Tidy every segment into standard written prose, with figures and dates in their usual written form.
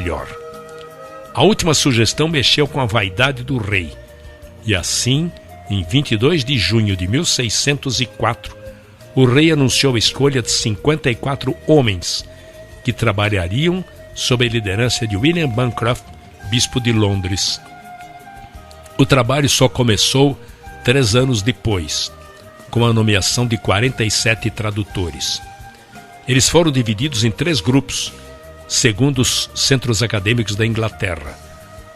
melhor. A última sugestão mexeu com a vaidade do rei, e assim, em 22 de junho de 1604, o rei anunciou a escolha de 54 homens que trabalhariam sob a liderança de William Bancroft, bispo de Londres. O trabalho só começou 3 anos depois, com a nomeação de 47 tradutores. Eles foram divididos em 3 grupos, segundo os centros acadêmicos da Inglaterra: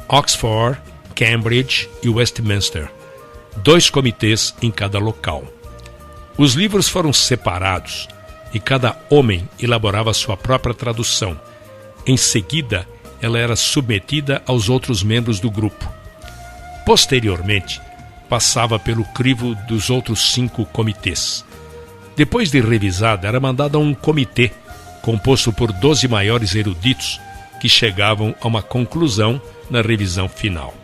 Oxford, Cambridge e Westminster, 2 comitês em cada local. Os livros foram separados e cada homem elaborava sua própria tradução. Em seguida, ela era submetida aos outros membros do grupo. Posteriormente, passava pelo crivo dos outros 5 comitês. Depois de revisada, era mandada a um comitê composto por 12 maiores eruditos que chegavam a uma conclusão na revisão final.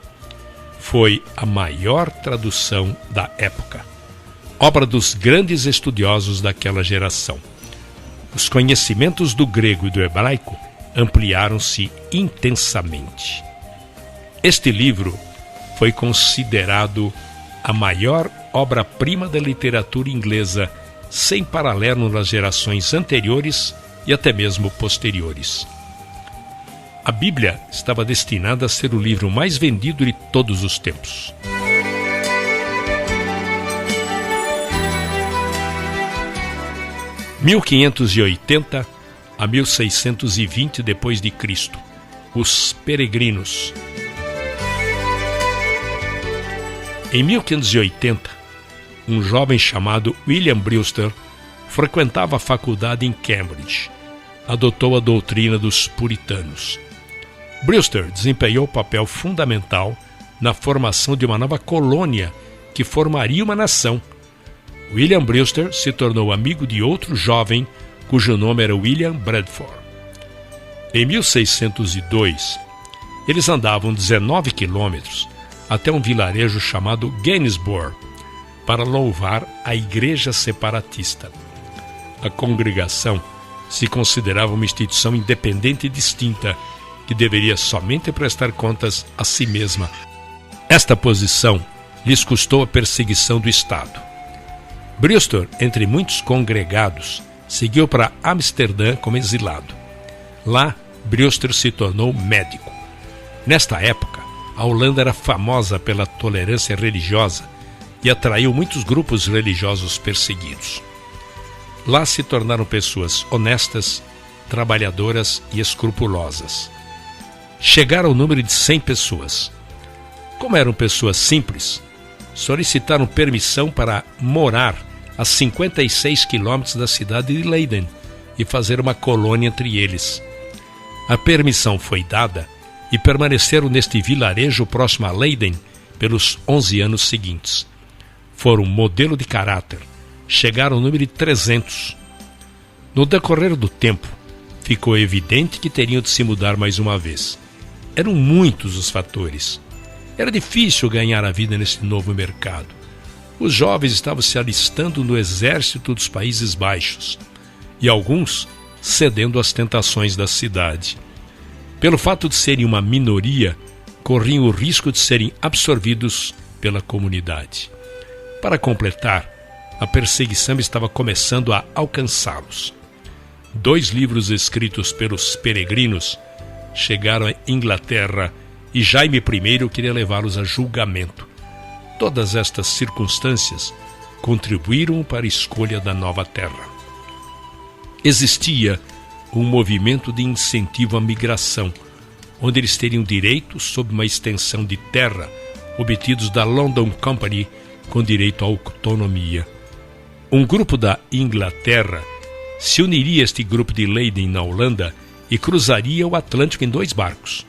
Foi a maior tradução da época, obra dos grandes estudiosos daquela geração. Os conhecimentos do grego e do hebraico ampliaram-se intensamente. Este livro foi considerado a maior obra-prima da literatura inglesa, sem paralelo nas gerações anteriores e até mesmo posteriores. A Bíblia estava destinada a ser o livro mais vendido de todos os tempos. De 1580 a 1620 depois de Cristo, os peregrinos. Em 1580, um jovem chamado William Brewster frequentava a faculdade em Cambridge. Adotou a doutrina dos puritanos. Brewster desempenhou papel fundamental na formação de uma nova colônia que formaria uma nação. William Brewster se tornou amigo de outro jovem cujo nome era William Bradford. Em 1602, eles andavam 19 quilômetros até um vilarejo chamado Gainsborough para louvar a Igreja Separatista. A congregação se considerava uma instituição independente e distinta que deveria somente prestar contas a si mesma. Esta posição lhes custou a perseguição do Estado. Brewster, entre muitos congregados, seguiu para Amsterdã como exilado. Lá, Brewster se tornou médico. Nesta época, a Holanda era famosa pela tolerância religiosa e atraiu muitos grupos religiosos perseguidos. Lá se tornaram pessoas honestas, trabalhadoras e escrupulosas. Chegaram ao número de 100 pessoas. Como eram pessoas simples, solicitaram permissão para morar a 56 quilômetros da cidade de Leiden e fazer uma colônia entre eles. A permissão foi dada e permaneceram neste vilarejo próximo a Leiden pelos 11 anos seguintes. Foram modelo de caráter. Chegaram ao número de 300. No decorrer do tempo, ficou evidente que teriam de se mudar mais uma vez. Eram muitos os fatores. Era difícil ganhar a vida nesse novo mercado. Os jovens estavam se alistando no exército dos Países Baixos e alguns cedendo às tentações da cidade. Pelo fato de serem uma minoria, corriam o risco de serem absorvidos pela comunidade. Para completar, a perseguição estava começando a alcançá-los. 2 livros escritos pelos peregrinos chegaram à Inglaterra e Jaime I queria levá-los a julgamento. Todas estas circunstâncias contribuíram para a escolha da nova terra. Existia um movimento de incentivo à migração, onde eles teriam direito sobre uma extensão de terra obtidos da London Company com direito à autonomia. Um grupo da Inglaterra se uniria a este grupo de Leiden na Holanda e cruzaria o Atlântico em 2 barcos.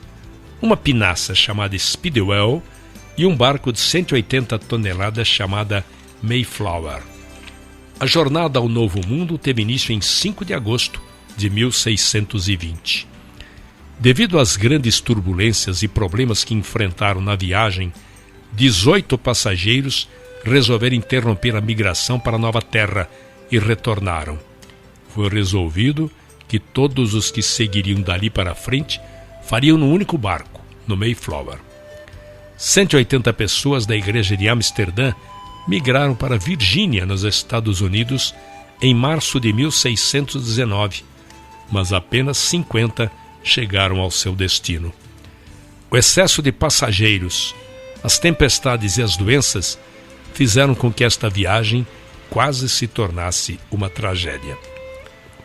Uma pinaça chamada Speedwell e um barco de 180 toneladas chamada Mayflower. A jornada ao Novo Mundo teve início em 5 de agosto de 1620. Devido às grandes turbulências e problemas que enfrentaram na viagem, 18 passageiros resolveram interromper a migração para a nova terra e retornaram. Foi resolvido que todos os que seguiriam dali para frente fariam num único barco, no Mayflower. 180 pessoas da igreja de Amsterdã migraram para Virgínia, nos Estados Unidos, em março de 1619, mas apenas 50 chegaram ao seu destino. O excesso de passageiros, as tempestades e as doenças fizeram com que esta viagem quase se tornasse uma tragédia.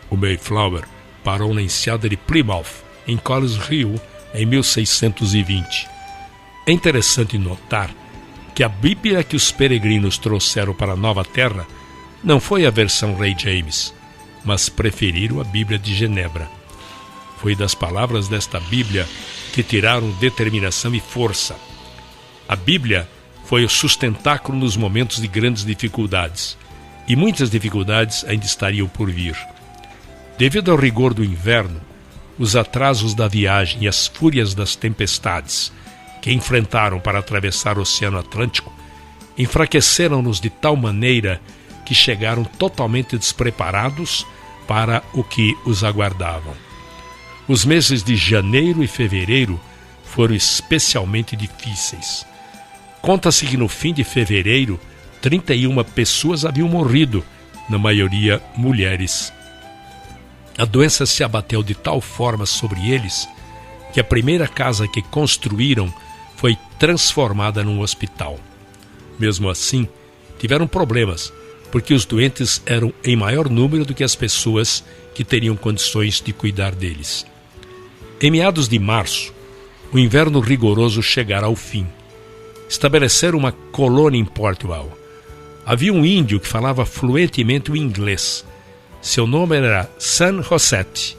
O Mayflower parou na enseada de Plymouth, em College Hill, em 1620. É interessante notar que a Bíblia que os peregrinos trouxeram para a Nova Terra não foi a versão Rei James, mas preferiram a Bíblia de Genebra. Foi das palavras desta Bíblia que tiraram determinação e força. A Bíblia foi o sustentáculo nos momentos de grandes dificuldades, e muitas dificuldades ainda estariam por vir. Devido ao rigor do inverno, os atrasos da viagem e as fúrias das tempestades que enfrentaram para atravessar o Oceano Atlântico enfraqueceram-nos de tal maneira que chegaram totalmente despreparados para o que os aguardavam. Os meses de janeiro e fevereiro foram especialmente difíceis. Conta-se que no fim de fevereiro, 31 pessoas haviam morrido, na maioria mulheres. A doença se abateu de tal forma sobre eles que a primeira casa que construíram foi transformada num hospital. Mesmo assim, tiveram problemas, porque os doentes eram em maior número do que as pessoas que teriam condições de cuidar deles. Em meados de março, o inverno rigoroso chegara ao fim. Estabeleceram uma colônia em Portugal. Havia um índio que falava fluentemente o inglês. Seu nome era San Josete.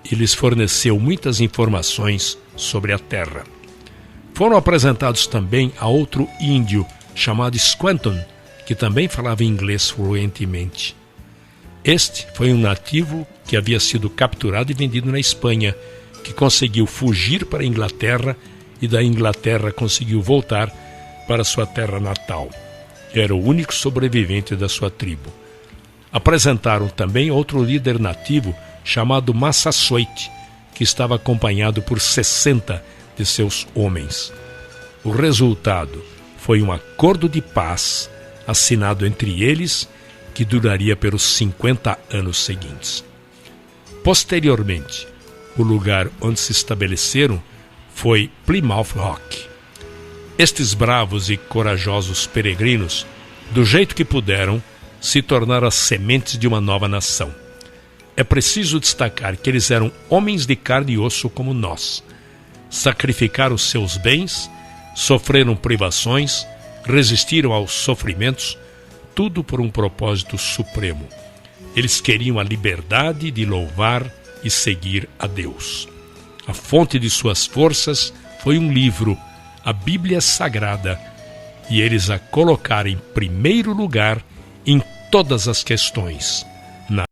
E lhes forneceu muitas informações sobre a terra. Foram apresentados também a outro índio chamado Squanton, que também falava inglês fluentemente. Este foi um nativo que havia sido capturado e vendido na Espanha, que conseguiu fugir para a Inglaterra e da Inglaterra conseguiu voltar para sua terra natal. Era o único sobrevivente da sua tribo. Apresentaram também outro líder nativo chamado Massasoit, que estava acompanhado por 60 de seus homens. O resultado foi um acordo de paz assinado entre eles que duraria pelos 50 anos seguintes. Posteriormente, o lugar onde se estabeleceram foi Plymouth Rock. Estes bravos e corajosos peregrinos, do jeito que puderam, se tornaram as sementes de uma nova nação. É preciso destacar que eles eram homens de carne e osso como nós. Sacrificaram seus bens, sofreram privações, resistiram aos sofrimentos, tudo por um propósito supremo. Eles queriam a liberdade de louvar e seguir a Deus. A fonte de suas forças foi um livro, a Bíblia Sagrada, e eles a colocaram em primeiro lugar em todas as questões.